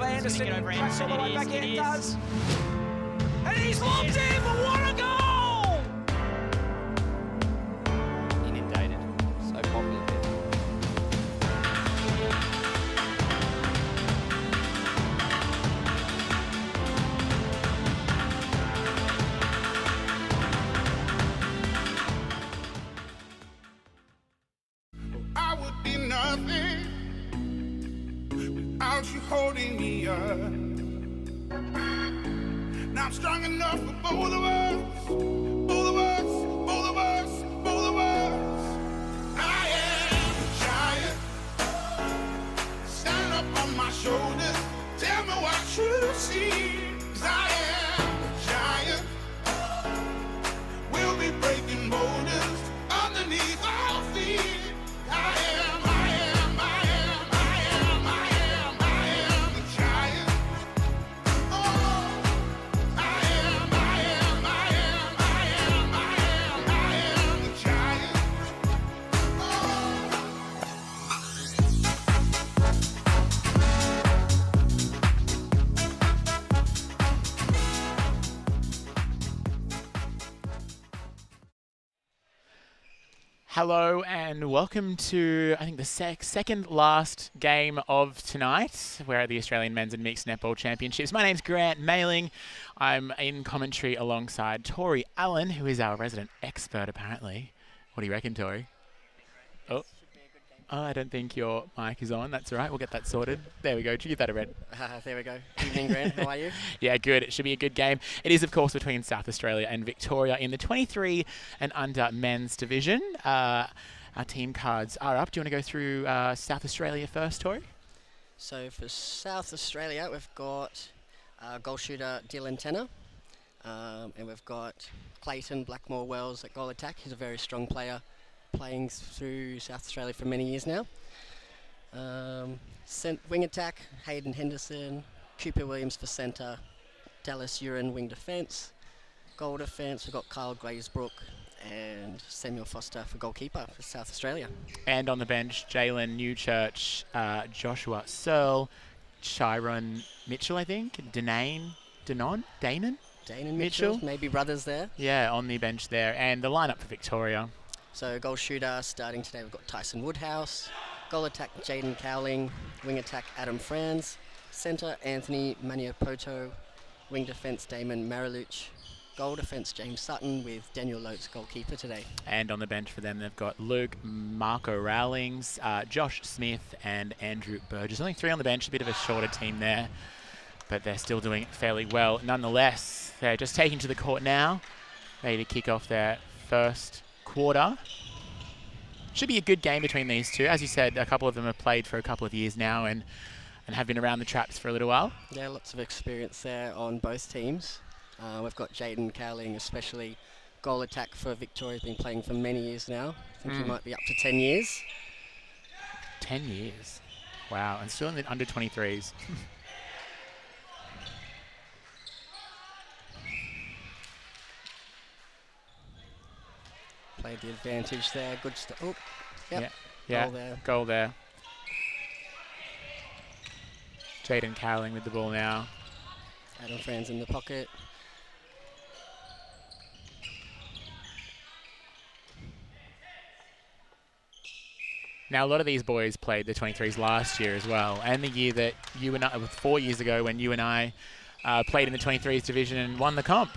by Anderson. Over Tracks all the way Anderson. back in, It it is. does. And he's locked in, but what a goal! Inundated. So popular. I would be nothing without you holding me up. Now I'm strong enough for both of us, both of us, both of us, both of us. I am a giant. Stand up on my shoulders. Tell me what you see. 'Cause I am a giant. We'll be breaking boulders underneath our feet. I am the giant. Oh, I am the giant. Oh. Hello and welcome to, I think, the second last game of tonight. We're at the Australian Men's and Mixed Netball Championships. My name's Grant Mailing. I'm in commentary alongside Tori Allen, who is our resident expert, apparently. What do you reckon, Tori? Oh. I don't think your mic is on. That's all right. We'll get that sorted. There we go. Did you give that a red? There we go. Evening, Grant. How are you? Yeah, good. It should be a good game. It is, of course, between South Australia and Victoria in the 23 and under men's division. Our team cards are up. Do you want to go through South Australia first, Tori? So for South Australia, we've got goal shooter Dylan Tenner. And we've got Clayton Blackmore Wells at goal attack. He's a very strong player, playing through South Australia for many years now. Wing attack, Hayden Henderson, Cooper Williams for centre, Dallas Urin wing defence. Goal defence, we've got Kyle Glazebrook and Samuel Foster for goalkeeper for South Australia. And on the bench, Jalen Newchurch, Joshua Searle, Chiron Mitchell, I think, Danon Mitchell, Mitchell? maybe brothers there. Yeah, on the bench there. And the lineup for Victoria. So goal shooter starting today, we've got Tyson Woodhouse. Goal attack, Jaden Cowling. Wing attack, Adam Franz. Centre, Anthony Maniapoto. Wing defence, Damon Mariluch. Goal defence, James Sutton, with Daniel Lotes goalkeeper today. And on the bench for them, they've got Luke, Marco Rowlings, Josh Smith and Andrew Burgess. Only three on the bench, a bit of a shorter team there, but they're still doing fairly well. Nonetheless, they're just taking to the court now, ready to kick off their first quarter. Should be a good game between these two. As you said, a couple of them have played for a couple of years now and have been around the traps for a little while. Yeah, lots of experience there on both teams. We've got Jaden Cowling, especially goal attack for Victoria, been playing for many years now. I think he might be up to 10 years. 10 years. Wow, and still in the under 23s. Played the advantage there. Good stuff. Oh, yep. Yeah, Goal there. Goal there. Jaden Cowling with the ball now. Adam Franz in the pocket. Now, a lot of these boys played the 23s last year as well, and the year that you and I, 4 years ago when you and I played in the 23s division and won the comp.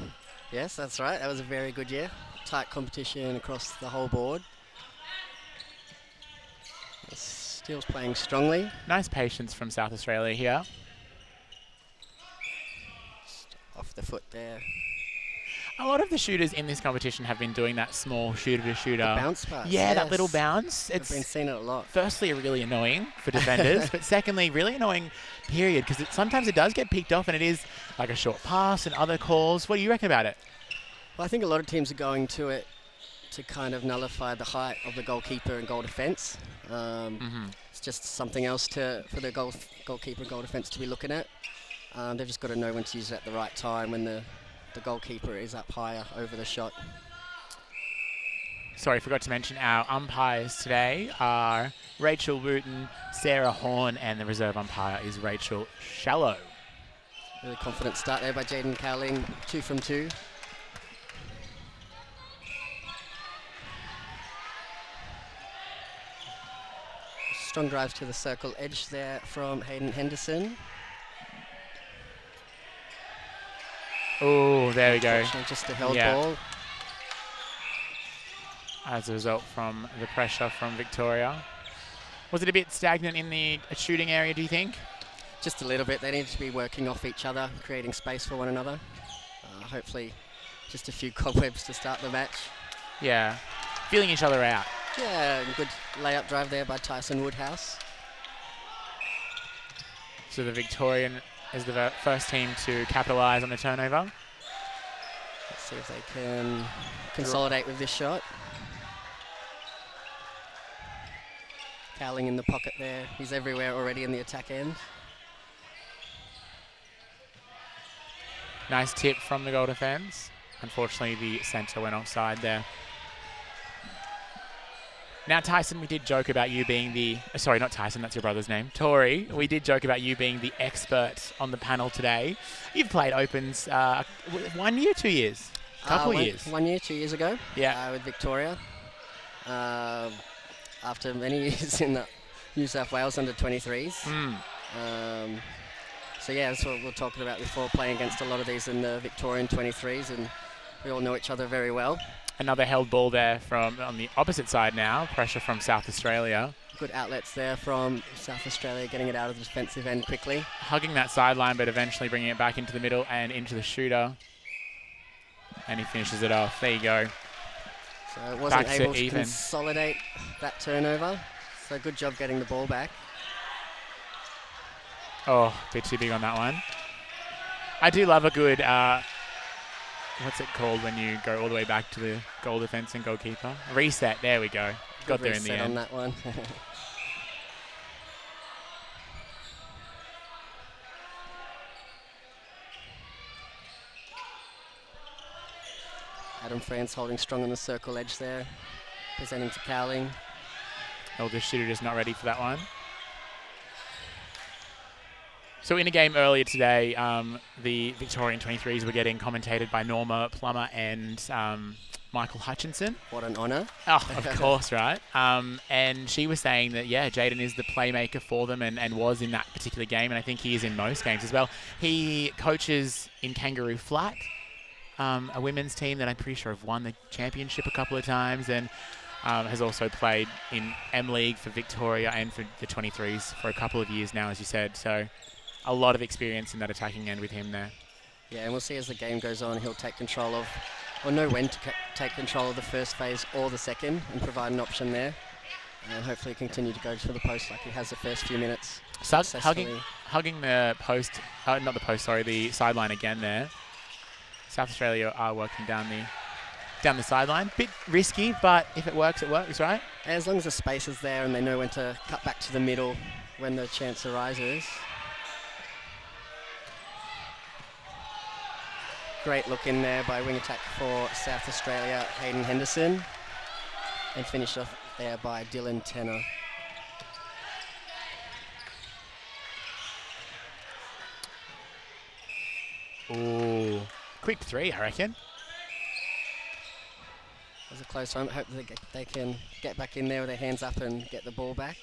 Yes, that's right. That was a very good year. Tight competition across the whole board. Steele's playing strongly. Nice patience from South Australia here. Just off the foot there. A lot of the shooters in this competition have been doing that small shooter-to-shooter. The bounce pass. Yeah, yes. that little bounce. I've been seeing it a lot. Firstly, really annoying for defenders, but secondly, really annoying, period, because sometimes it does get picked off and it is like a short pass and other calls. What do you reckon about it? Well, I think a lot of teams are going to it to kind of nullify the height of the goalkeeper and goal defence. It's just something else for the goalkeeper and goal defence to be looking at. They've just got to know when to use it at the right time when the goalkeeper is up higher over the shot. Sorry, forgot to mention our umpires today are Rachel Wooten, Sarah Horn, and the reserve umpire is Rachel Shallow. Really confident start there by Jaden Cowling, 2 from 2. Strong drive to the circle edge there from Hayden Henderson. Oh, there we go. Unfortunately, just a held Yeah. ball. As a result from the pressure from Victoria. Was it a bit stagnant in the shooting area, do you think? Just a little bit. They need to be working off each other, creating space for one another. Hopefully, just a few cobwebs to start the match. Yeah. Feeling each other out. Yeah, good layup drive there by Tyson Woodhouse. So the Victorian is the first team to capitalise on the turnover. Let's see if they can consolidate with this shot. Cowling in the pocket there. He's everywhere already in the attack end. Nice tip from the goal defence. Unfortunately, the centre went offside there. Now, Tyson, we did joke about you being the... sorry, not Tyson, that's your brother's name. Tori, we did joke about you being the expert on the panel today. You've played Opens 1 year, 2 years? Couple years. 1 year, 2 years ago. Yeah. With Victoria. After many years in the New South Wales under-23s. So yeah, that's what we were talking about before, playing against a lot of these in the Victorian 23s, and we all know each other very well. Another held ball there from on the opposite side now. Pressure from South Australia. Good outlets there from South Australia, getting it out of the defensive end quickly. Hugging that sideline, but eventually bringing it back into the middle and into the shooter. And he finishes it off. There you go. So it wasn't Back to able to even. consolidate that turnover. So good job getting the ball back. Oh, a bit too big on that one. I do love a good, what's it called when you go all the way back to the goal defence and goalkeeper? Reset, there we go. Got there in the Reset end. on that one. Adam France holding strong on the circle edge there. Presenting to Cowling. The shooter is not ready for that one. So in a game earlier today, the Victorian 23s were getting commentated by Norma Plummer and Michael Hutchinson. What an honour. Oh, of course, right? And she was saying that, yeah, Jaden is the playmaker for them and was in that particular game, and I think he is in most games as well. He coaches in Kangaroo Flat, a women's team that I'm pretty sure have won the championship a couple of times, and has also played in M-League for Victoria and for the 23s for a couple of years now, as you said. So a lot of experience in that attacking end with him there. Yeah, and we'll see as the game goes on, he'll take control of, or know when to take control of the first phase or the second and provide an option there. And hopefully continue to go to the post like he has the first few minutes. Hugging the post, not the post, sorry, the sideline again there. South Australia are working down the sideline. Bit risky, but if it works, right? As long as the space is there and they know when to cut back to the middle when the chance arises. Great look in there by wing attack for South Australia, Hayden Henderson. And finished off there by Dylan Tenner. Ooh, quick three, I reckon. That was a close one. Hope they can get back in there with their hands up and get the ball back.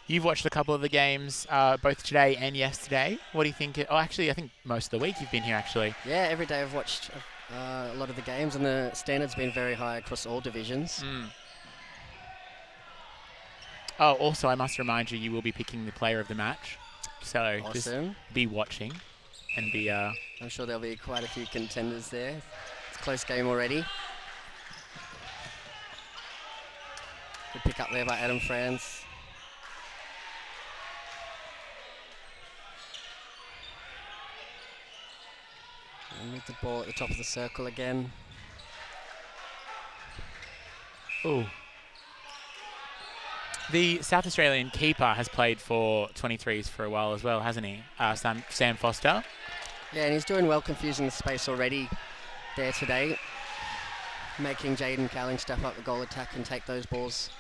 You've watched a couple of the games, both today and yesterday. What do you think? Actually, I think most of the week you've been here, actually. Yeah, every day I've watched a lot of the games, and the standard's been very high across all divisions. Oh, also, I must remind you, you will be picking the player of the match. So Awesome. Just be watching and be... I'm sure there'll be quite a few contenders there. It's a close game already. Good pick up there by Adam France. And with the ball at the top of the circle again. Ooh. The South Australian keeper has played for 23s for a while as well, hasn't he? Sam Foster. Yeah, and he's doing well confusing the space already there today. making Jaden Cowling step up the goal attack and take those balls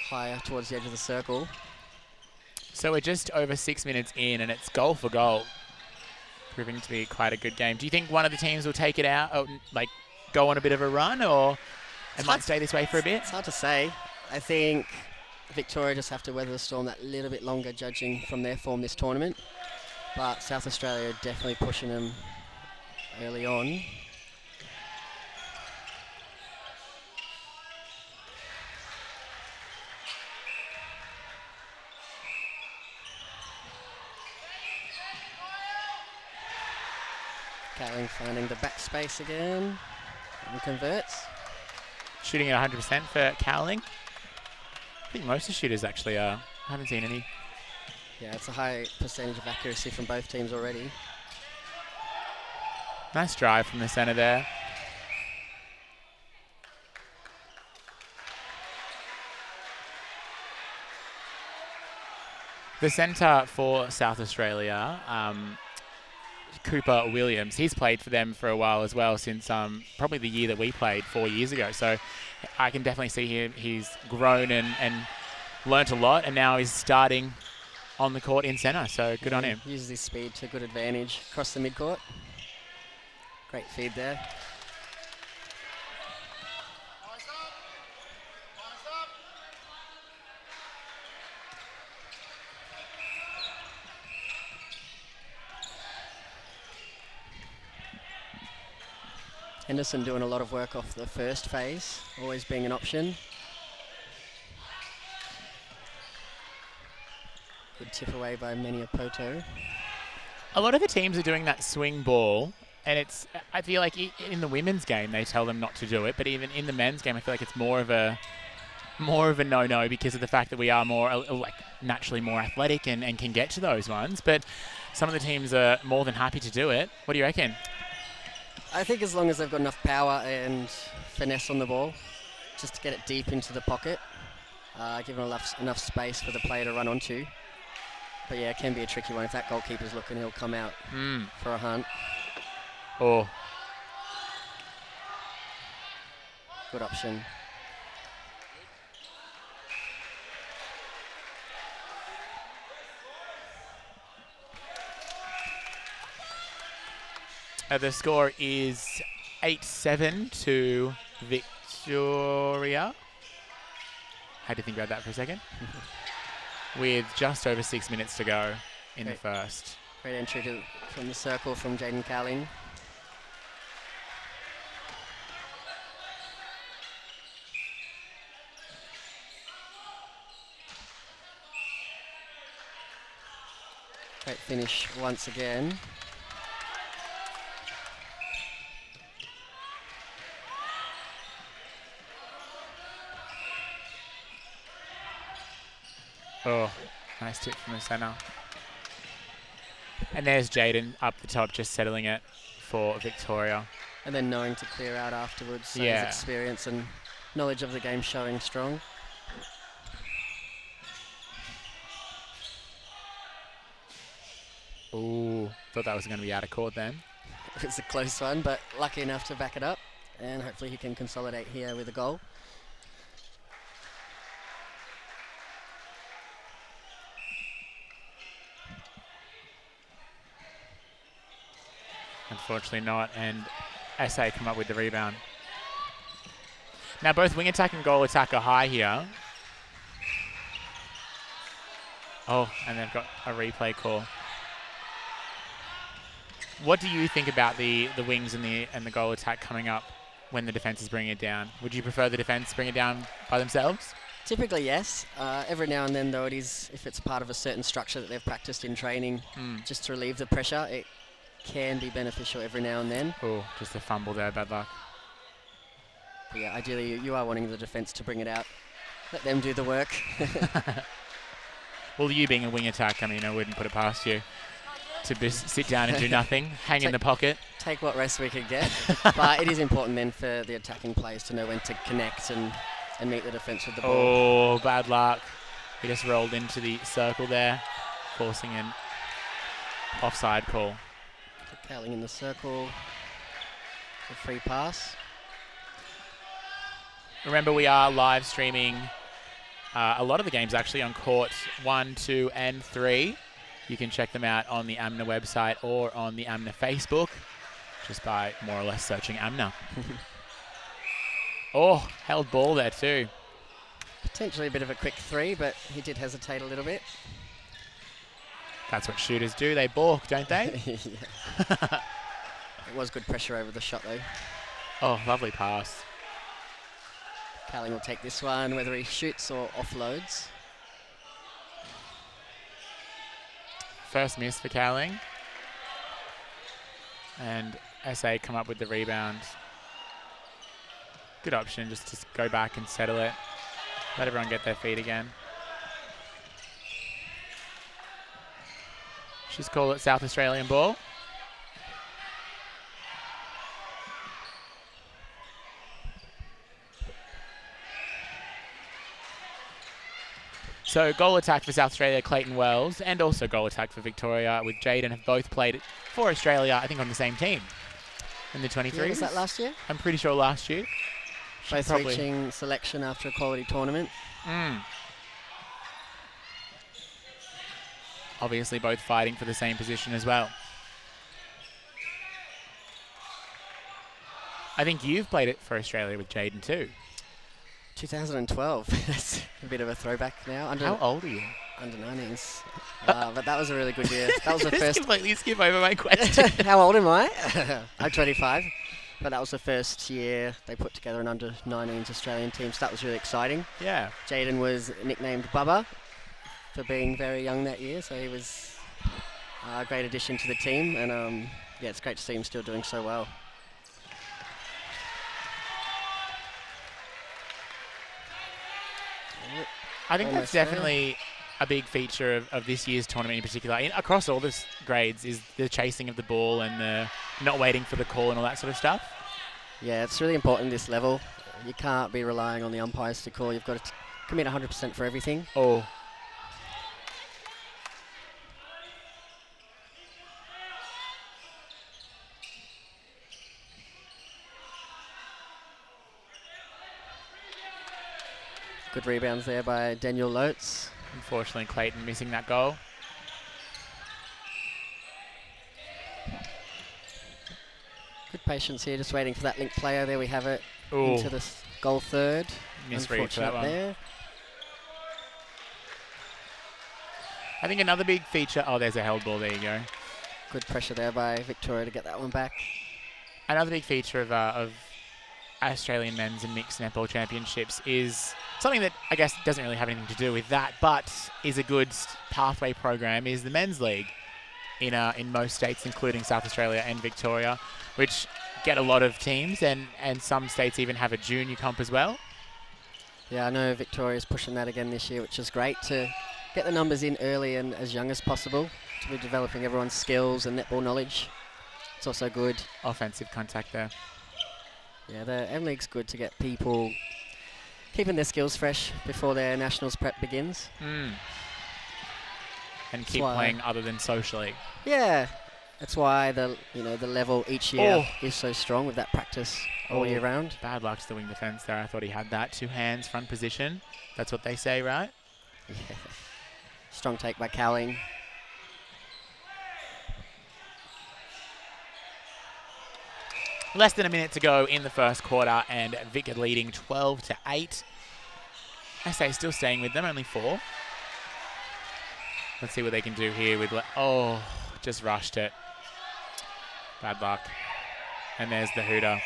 higher towards the edge of the circle. So we're just over 6 minutes in, and it's goal for goal, proving to be quite a good game. Do you think one of the teams will take it out, or, like, go on a bit of a run, or it might stay this way for a bit? It's hard to say. I think Victoria just have to weather the storm that little bit longer, judging from their form this tournament. But South Australia are definitely pushing them early on. Cowling finding the back space again and converts. Shooting at 100% for Cowling. I think most of the shooters actually are. I haven't seen any. Yeah, it's a high percentage of accuracy from both teams already. Nice drive from the centre there. The centre for South Australia, Cooper Williams, he's played for them for a while as well, since probably the year that we played 4 years ago. So I can definitely see him. He's grown and learnt a lot, and now he's starting on the court in centre. So good on him. Uses his speed to good advantage across the midcourt. Great feed there. Henderson doing a lot of work off the first phase, always being an option. Good tip away by Meniapoto. A lot of the teams are doing that swing ball, and I feel like in the women's game they tell them not to do it, but even in the men's game I feel like it's more of a no-no because of the fact that we are more like naturally more athletic and can get to those ones. But some of the teams are more than happy to do it. What do you reckon? I think as long as they've got enough power and finesse on the ball, just to get it deep into the pocket, giving enough space for the player to run onto. But yeah, it can be a tricky one. If that goalkeeper's looking, he'll come out for a hunt. Oh. Good option. The score is 8-7 to Victoria. Had to think about that for a second. With just over 6 minutes to go in the first. Great entry from the circle from Jaden Cowling. Great finish once again. Oh, nice tip from the centre. And there's Jaden up the top, just settling it for Victoria. And then knowing to clear out afterwards. So his experience and knowledge of the game showing strong. Ooh, thought that was going to be out of court then. It was a close one, but lucky enough to back it up. And hopefully he can consolidate here with a goal. Unfortunately not, and SA come up with the rebound. Now both wing attack and goal attack are high here. Oh, and they've got a replay call. What do you think about the wings and the goal attack coming up when the defense is bringing it down? Would you prefer the defense bring it down by themselves? Typically, yes. Every now and then, though, if it's part of a certain structure that they've practiced in training, just to relieve the pressure, it can be beneficial every now and then. Oh, just a fumble there, bad luck. But yeah, ideally you are wanting the defence to bring it out. Let them do the work. Well, you being a wing attack, I mean, I wouldn't put it past you to just sit down and do nothing, hang in the pocket. Take what rest we could get. But it is important then for the attacking players to know when to connect and meet the defence with the ball. Oh, bad luck. He just rolled into the circle there, forcing an offside call. Cowling in the circle. A free pass. Remember, we are live streaming a lot of the games actually on court 1, 2, and 3. You can check them out on the AMNA website or on the AMNA Facebook just by more or less searching AMNA. Oh, held ball there too. Potentially a bit of a quick 3, but he did hesitate a little bit. That's what shooters do. They balk, don't they? It was good pressure over the shot though. Oh, lovely pass. Cowling will take this one, whether he shoots or offloads. First miss for Cowling. And SA come up with the rebound. Good option just to go back and settle it. Let everyone get their feet again. She's called it South Australian ball. So goal attack for South Australia, Clayton Wells, and also goal attack for Victoria with Jaden have both played for Australia, I think on the same team in the 23s. Yeah, was that last year? I'm pretty sure last year. Both reaching selection after a quality tournament. Obviously both fighting for the same position as well. I think you've played it for Australia with Jaden too. 2012. That's a bit of a throwback now. How old are you? Under 19s. But that was a really good year. That was the first. Completely skip over my question. How old am I? I'm 25. But that was the first year they put together an under 19s Australian team, so that was really exciting. Yeah. Jaden was nicknamed Bubba for being very young that year, so he was a great addition to the team, and yeah, it's great to see him still doing so well. I think that's definitely a big feature of this year's tournament in particular, across all the grades, is the chasing of the ball and the not waiting for the call and all that sort of stuff. Yeah, it's really important at this level. You can't be relying on the umpires to call. You've got to commit 100% for everything. Oh. Good rebounds there by Daniel Lotes. Unfortunately, Clayton missing that goal. Good patience here, just waiting for that link player. There we have it. Ooh. Into the goal third. Misread for that one. There. I think another big feature... Oh, there's a held ball. There you go. Good pressure there by Victoria to get that one back. Another big feature of Australian men's and mixed netball championships is something that I guess doesn't really have anything to do with that, but is a good pathway program, is the men's league in most states, including South Australia and Victoria, which get a lot of teams, and some states even have a junior comp as well. Yeah, I know Victoria's pushing that again this year, which is great to get the numbers in early and as young as possible to be developing everyone's skills and netball knowledge. It's also good. Offensive contact there. Yeah, the M-League's good to get people keeping their skills fresh before their nationals prep begins. And keep playing other than socially. Yeah, that's why the level each year is so strong with that practice all year round. Bad luck to the wing defence there. I thought he had that. 2 hands, front position. That's what they say, right? Yeah. Strong take by Cowling. Less than a minute to go in the first quarter, and Vic leading 12-8. SA still staying with them, only 4. Let's see what they can do here with... just rushed it. Bad luck. And there's the hooter.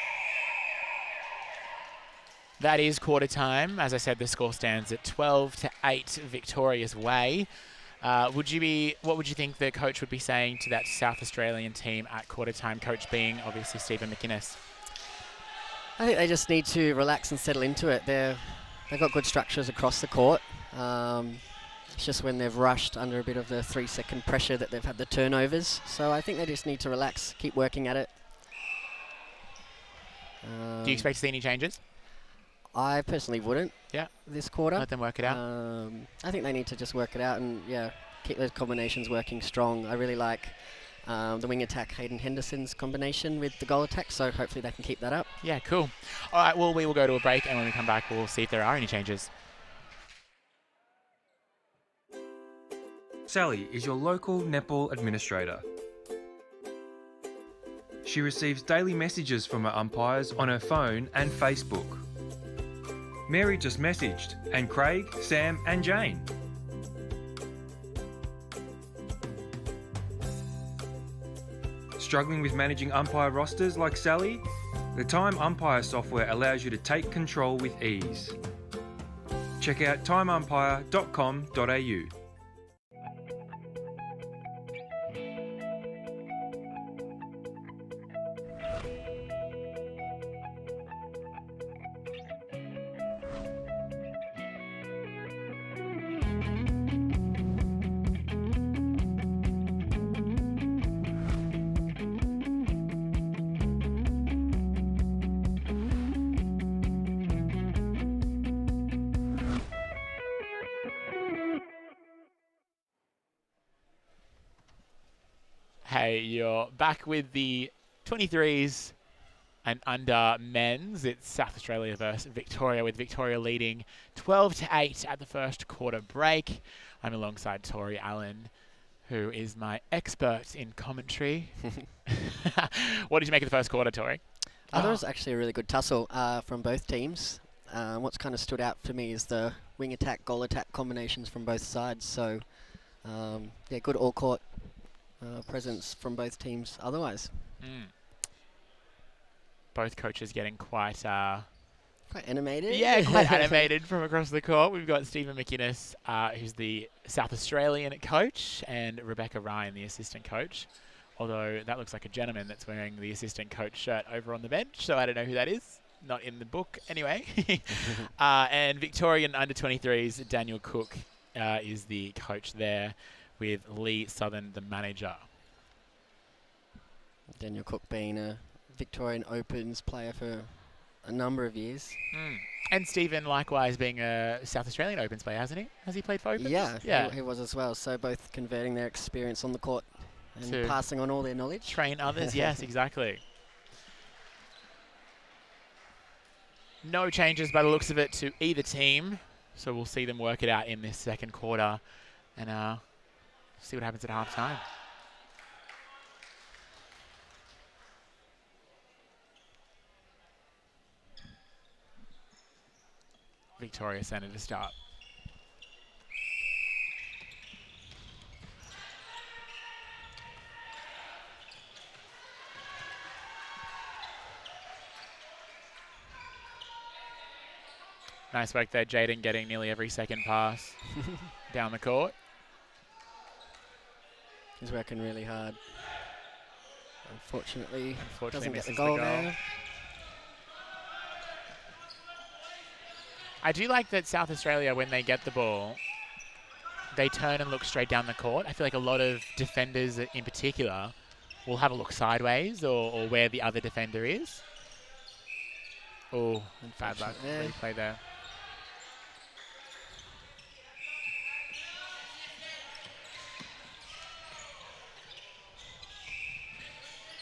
That is quarter time. As I said, the score stands at 12-8 Victoria's way. What would you think the coach would be saying to that South Australian team at quarter time, coach being obviously Stephen McInnes? I think they just need to relax and settle into it. They've got good structures across the court. It's just when they've rushed under a bit of the 3-second pressure that they've had the turnovers. So I think they just need to relax, keep working at it. Do you expect to see any changes? I personally wouldn't. Yeah. This quarter. Let them work it out. I think they need to just work it out and keep those combinations working strong. I really like the wing attack Hayden Henderson's combination with the goal attack, so hopefully they can keep that up. Yeah, cool. All right, well, we will go to a break, and when we come back, we'll see if there are any changes. Sally is your local netball administrator. She receives daily messages from her umpires on her phone and Facebook. Mary just messaged, and Craig, Sam and Jane. Struggling with managing umpire rosters like Sally? The Time Umpire software allows you to take control with ease. Check out timeumpire.com.au. Hey, you're back with the 23s and under men's. It's South Australia versus Victoria, with Victoria leading 12-8 at the first quarter break. I'm alongside Tori Allen, who is my expert in commentary. What did you make of the first quarter, Tori? There was actually a really good tussle from both teams. What's kind of stood out for me is the wing attack, goal attack combinations from both sides. So, yeah, good all-court presence from both teams otherwise. Both coaches getting quite animated. Yeah, quite animated from across the court. We've got Stephen McInnes, who's the South Australian coach, and Rebecca Ryan, the assistant coach. Although that looks like a gentleman that's wearing the assistant coach shirt over on the bench, so I don't know who that is. Not in the book anyway. And Victorian under 23s, Daniel Cook is the coach there, with Lee Southern, the manager. Daniel Cook being a Victorian Opens player for a number of years. And Stephen likewise being a South Australian Opens player, hasn't he? Has he played for Opens? Yeah. He was as well. So both converting their experience on the court and to passing on all their knowledge. Train others, yes, exactly. No changes by the looks of it to either team. So we'll see them work it out in this second quarter and see what happens at half-time. Victoria Centre to start. Nice work there, Jaden, getting nearly every second pass down the court. He's working really hard. Unfortunately doesn't get misses the goal there. I do like that South Australia, when they get the ball, they turn and look straight down the court. I feel like a lot of defenders in particular will have a look sideways or where the other defender is. Oh, bad luck. Replay there.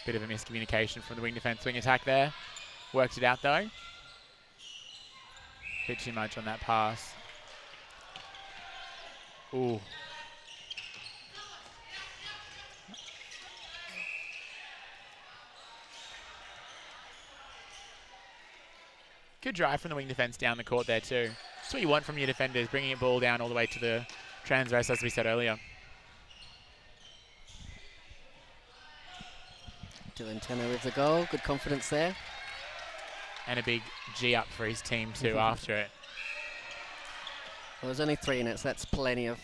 Bit of a miscommunication from the wing defence, wing attack there. Worked it out though. Bit too much on that pass. Ooh. Good drive from the wing defence down the court there too. That's what you want from your defenders, bringing a ball down all the way to the transverse, as we said earlier. Dylan Tenner with the goal. Good confidence there. And a big G up for his team too after it. Well, there's only 3 in it, so that's plenty of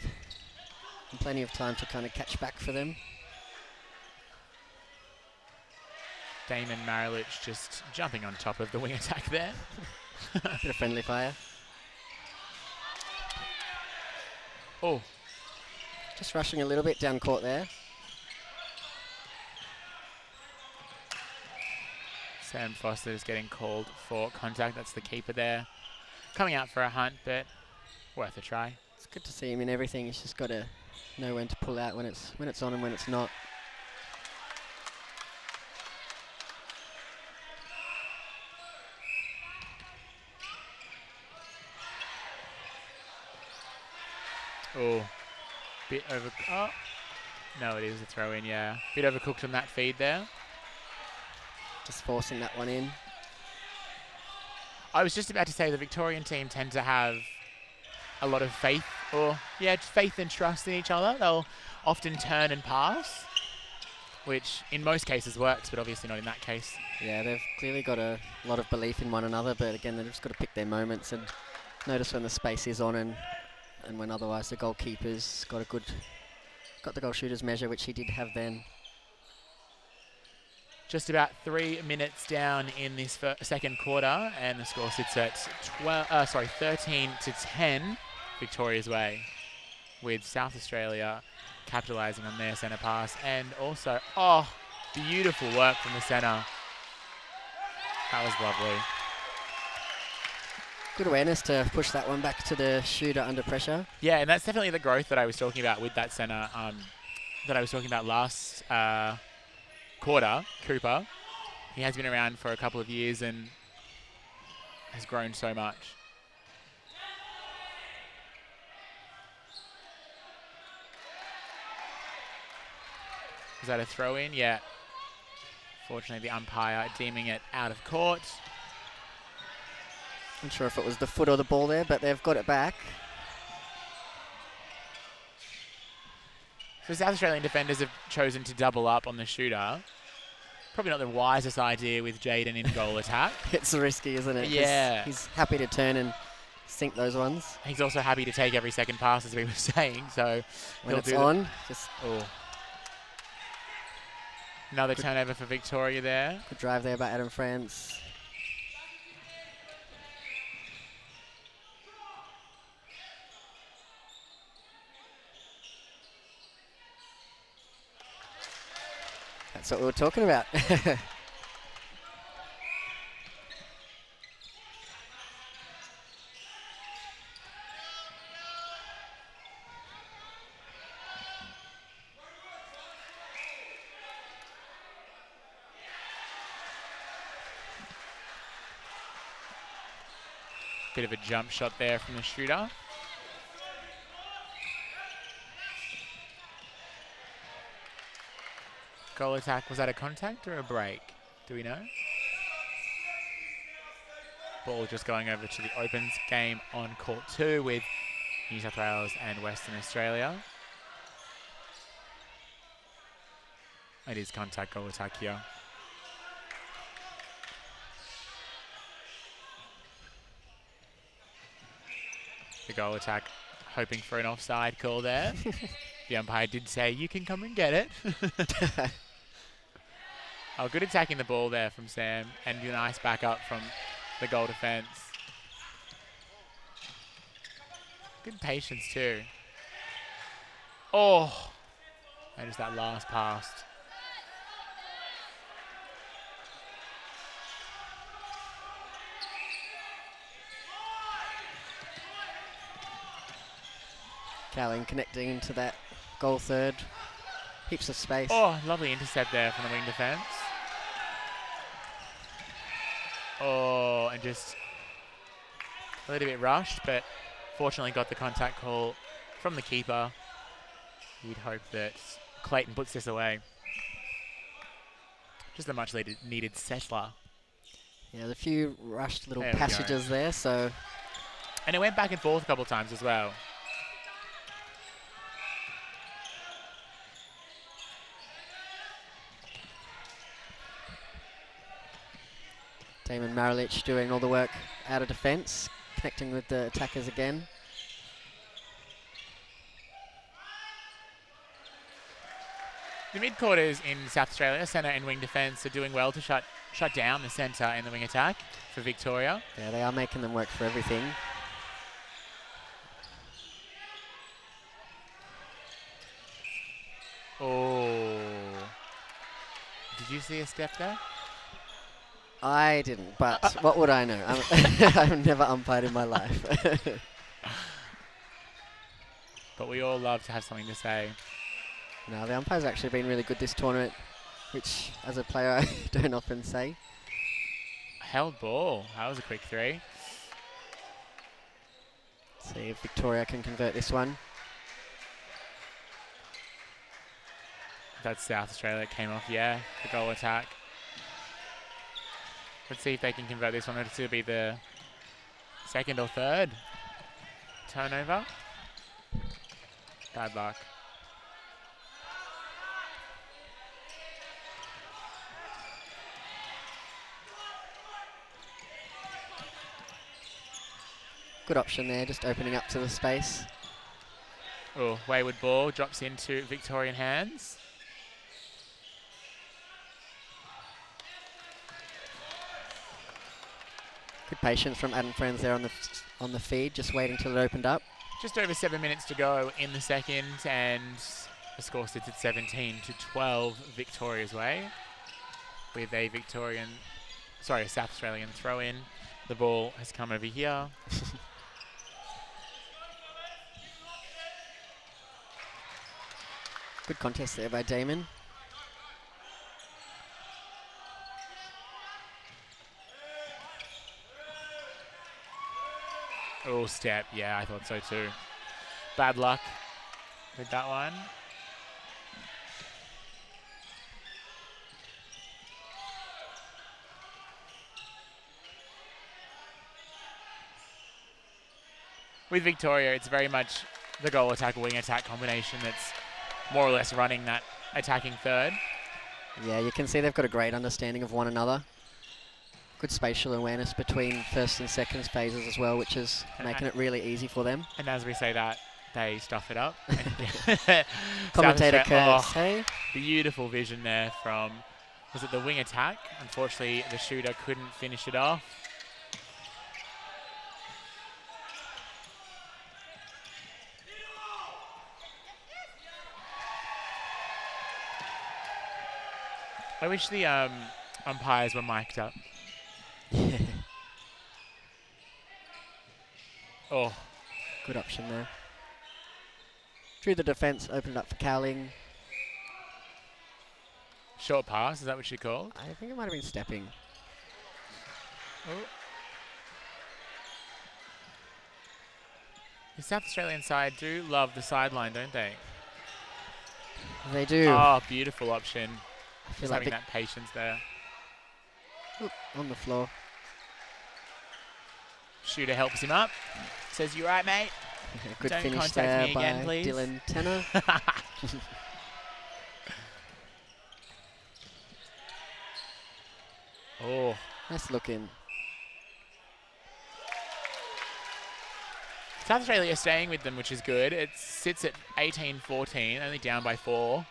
time to kind of catch back for them. Damon Marilich just jumping on top of the wing attack there. Bit of friendly fire. Oh. Just rushing a little bit down court there. Sam Foster is getting called for contact. That's the keeper there. Coming out for a hunt, but worth a try. It's good to see him in everything. He's just got to know when to pull out, when it's on and when it's not. Oh, bit over. Oh, no, it is a throw in. Yeah, bit overcooked on that feed there. Just forcing that one in. I was just about to say the Victorian team tend to have a lot of faith, or just faith and trust in each other. They'll often turn and pass, which in most cases works, but obviously not in that case. Yeah, they've clearly got a lot of belief in one another, but again, they've just got to pick their moments and notice when the space is on and when otherwise the goalkeeper's got the goal shooter's measure, which he did have then. Just about 3 minutes down in this second quarter, and the score sits at 13-10 Victoria's way, with South Australia capitalising on their centre pass, and also, beautiful work from the centre. That was lovely. Good awareness to push that one back to the shooter under pressure. Yeah, and that's definitely the growth that I was talking about with that centre, that I was talking about last quarter, Cooper. He has been around for a couple of years and has grown so much. Is that a throw in? Yeah. Fortunately, the umpire deeming it out of court. I'm not sure if it was the foot or the ball there, but they've got it back. So South Australian defenders have chosen to double up on the shooter. Probably not the wisest idea with Jaden in goal attack. It's risky, isn't it? 'Cause Yeah. he's happy to turn and sink those ones. He's also happy to take every second pass, as we were saying. So When he'll it's do on, just another turnover for Victoria there. good drive there by Adam France. That's what we were talking about. Bit of a jump shot there from the shooter. Goal attack, was that a contact or a break? Do we know? Ball just going over to the Opens game on court 2 with New South Wales and Western Australia. It is contact, goal attack here. The goal attack hoping for an offside call there. The umpire did say, you can come and get it. Oh, good attacking the ball there from Sam, and a nice backup from the goal defence. Good patience too. Oh, and just that last pass. Cowling connecting into that goal third. Heaps of space. Oh, lovely intercept there from the wing defence. Oh, and just a little bit rushed, but fortunately got the contact call from the keeper. You'd hope that Clayton puts this away. Just a much needed settler. Yeah, there's a few rushed little There we passages there, so And it went back and forth a couple of times as well. Damon Marilich doing all the work out of defence, connecting with the attackers again. The mid-quarters in South Australia, centre and wing defence, are doing well to shut down the centre and the wing attack for Victoria. Yeah, they are making them work for everything. Oh. Did you see a step there? I didn't, but what would I know? I've never umpired in my life. But we all love to have something to say. No, the umpire's actually been really good this tournament, which as a player I don't often say. Held ball. That was a quick three. See if Victoria can convert this one. that's South Australia that came off, yeah, the goal attack. Let's see if they can convert this one. It'll be the second or third turnover. Bad luck. Good option there, just opening up to the space. Oh, wayward ball drops into Victorian hands. Good patience from Adam Friends there on the feed, just waiting till it opened up. Just over 7 minutes to go in the second, and the score sits at 17-12 Victoria's way, with a South Australian throw in. The ball has come over here. Good contest there by Damon. Oh, step. Yeah, I thought so too. Bad luck with that one. With Victoria, it's very much the goal attack, wing attack combination that's more or less running that attacking third. Yeah, you can see they've got a great understanding of one another. Good spatial awareness between first and second phases as well, which is making it really easy for them. And as we say that, they stuff it up. Commentator Kurtz, hey? Beautiful vision there from, was it the wing attack? Unfortunately, the shooter couldn't finish it off. I wish the umpires were mic'd up. Oh. Good option there. Drew the defence, opened up for Cowling. Short pass, is that what you called? I think it might have been stepping. Oh. The South Australian side do love the sideline, don't they? They do. Oh, beautiful option. I feel Just like having that patience there. Oop, on the floor. Shooter helps him up. Says, "You right, mate?" Good Don't finish contact there me by again, please. Dylan Tenner. Oh. Nice looking. South Australia is staying with them, which is good. It sits at 18-14, only down by 4.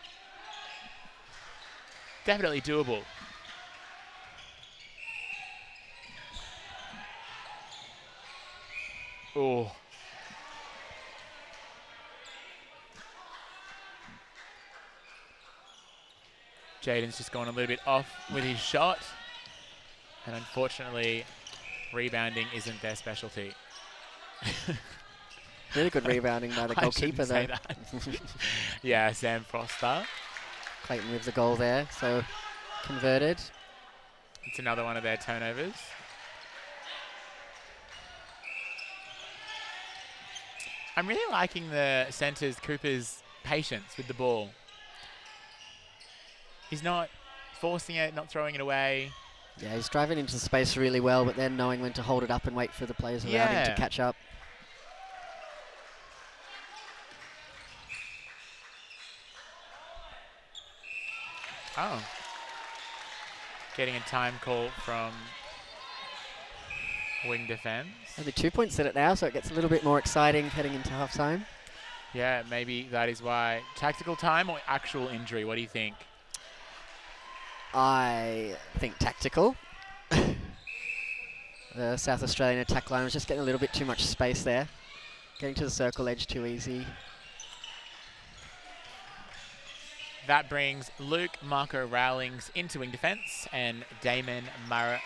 Definitely doable. Oh. Jaden's just gone a little bit off with his shot. And unfortunately, rebounding isn't their specialty. Really good rebounding by the goalkeeper I though. shouldn't say that. Yeah, Sam Foster. Clayton with the goal there, so converted. It's another one of their turnovers. I'm really liking the centre's Cooper's patience with the ball. He's not forcing it, not throwing it away. Yeah, he's driving into space really well, but then knowing when to hold it up and wait for the players around him to catch up. Oh. Getting a time call from wing defence. Only 2 points in it now, so it gets a little bit more exciting heading into half-time. Yeah, maybe that is why. Tactical time or actual injury? What do you think? I think tactical. The South Australian attack line was just getting a little bit too much space there. Getting to the circle edge too easy. That brings Luke Marco Rowlings into wing defence and Damon I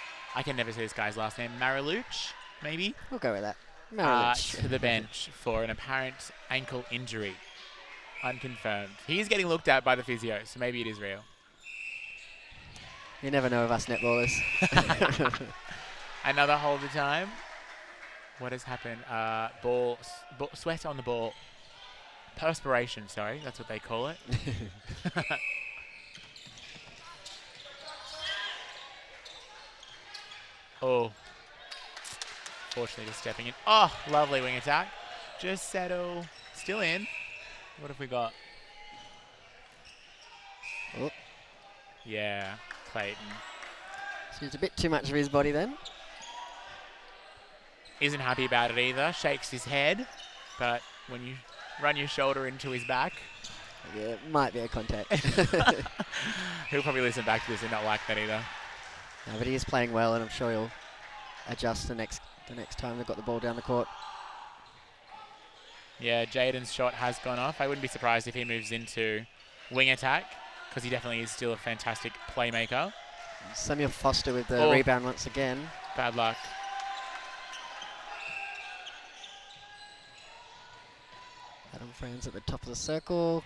can never say this guy's last name, Mariluch, maybe? We'll go with that. Mariluch. To the bench for an apparent ankle injury. Unconfirmed. He's getting looked at by the physio, so maybe it is real. You never know with us netballers. Another hold of time. What has happened? Sweat on the ball. Perspiration, sorry. That's what they call it. Oh. Fortunately, just stepping in. Oh, lovely wing attack. Just settle. Still in. What have we got? Oh. Yeah, Clayton. So it's a bit too much of his body then. Isn't happy about it either. Shakes his head. But when you run your shoulder into his back, Yeah, it might be a contact. he'll probably listen back to this and not like that either. No, but he is playing well, and I'm sure he'll adjust the next time they've got the ball down the court. Yeah, Jaden's shot has gone off. I wouldn't be surprised if he moves into wing attack, because he definitely is still a fantastic playmaker. Samuel Foster with the rebound once again. Bad luck. Adam Franz at the top of the circle.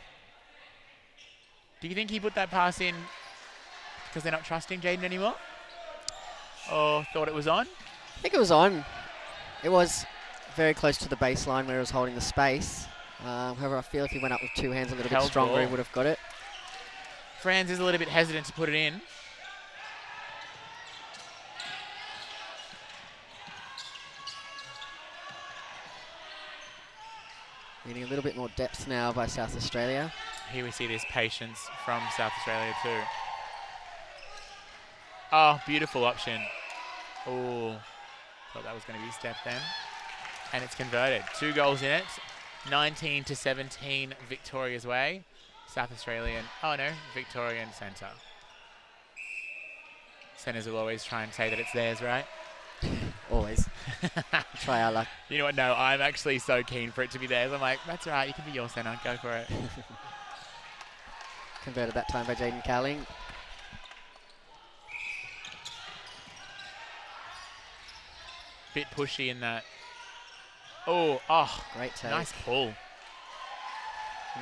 Do you think he put that pass in because they're not trusting Jaden anymore? Or thought it was on? I think it was on. It was very close to the baseline where he was holding the space. However, I feel if he went up with two hands a little bit stronger, he would have got it. Franz is a little bit hesitant to put it in. Needing a little bit more depth now by South Australia. Here we see this patience from South Australia too. Oh, beautiful option. Oh, thought that was going to be step then. And it's converted. 2 goals in it. 19-17 Victoria's way. South Australian, oh no, Victorian centre. Centres will always try and say that it's theirs, right? Always. Try our luck. You know what, no, I'm actually so keen for it to be theirs. I'm like, that's right, you can be your centre, go for it. Converted that time by Jaden Cowling. Bit pushy in that. Oh, Great take. nice pull.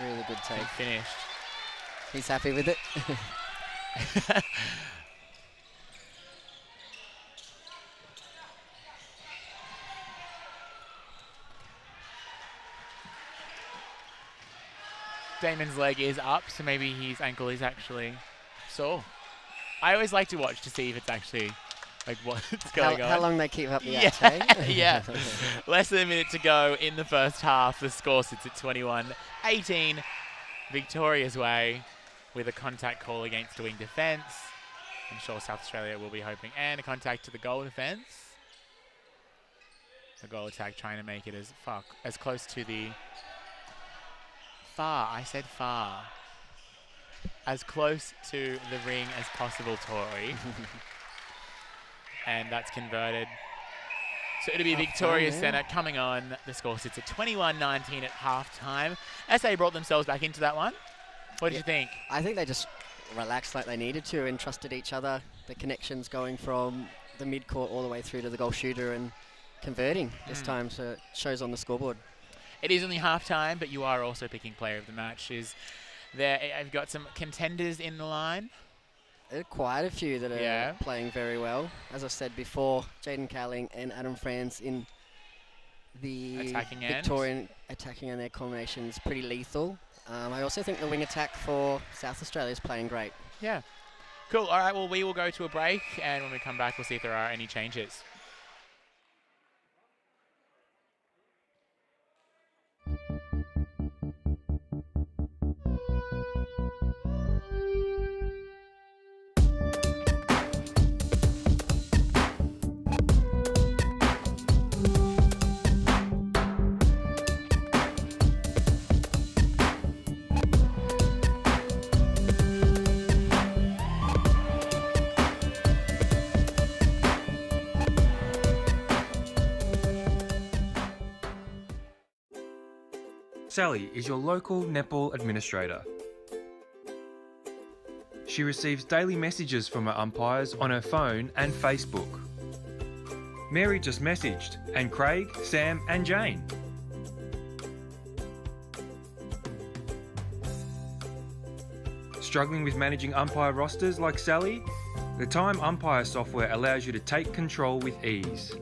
Really good take. Good finished. He's happy with it. Damon's leg is up, so maybe his ankle is actually sore. I always like to watch to see if it's actually like what's going on. How long they keep up the act, eh? Yeah. Less than a minute to go in the first half. The score sits at 21-18. Victoria's way with a contact call against the wing defence. I'm sure South Australia will be hoping. And a contact to the goal defence. The goal attack trying to make it as close to the far. As close to the ring as possible, Tori. And that's converted. So it'll be Victoria's centre coming on. The score sits at 21-19 at half-time. SA brought themselves back into that one. What did you think? I think they just relaxed like they needed to and trusted each other. The connections going from the mid-court all the way through to the goal shooter and converting this time, so it shows on the scoreboard. It is only half-time, but you are also picking player of the match. I've got some contenders in the line. There are quite a few that are playing very well. As I said before, Jaden Cowling and Adam Franz in the Victorian attacking and their combination is pretty lethal. I also think the wing attack for South Australia is playing great. Yeah. Cool. All right, well, we will go to a break, and when we come back, we'll see if there are any changes. Sally is your local netball administrator. She receives daily messages from her umpires on her phone and Facebook. Mary just messaged, and Craig, Sam and Jane. Struggling with managing umpire rosters like Sally? The Time Umpire software allows you to take control with ease.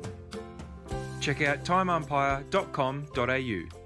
Check out timeumpire.com.au.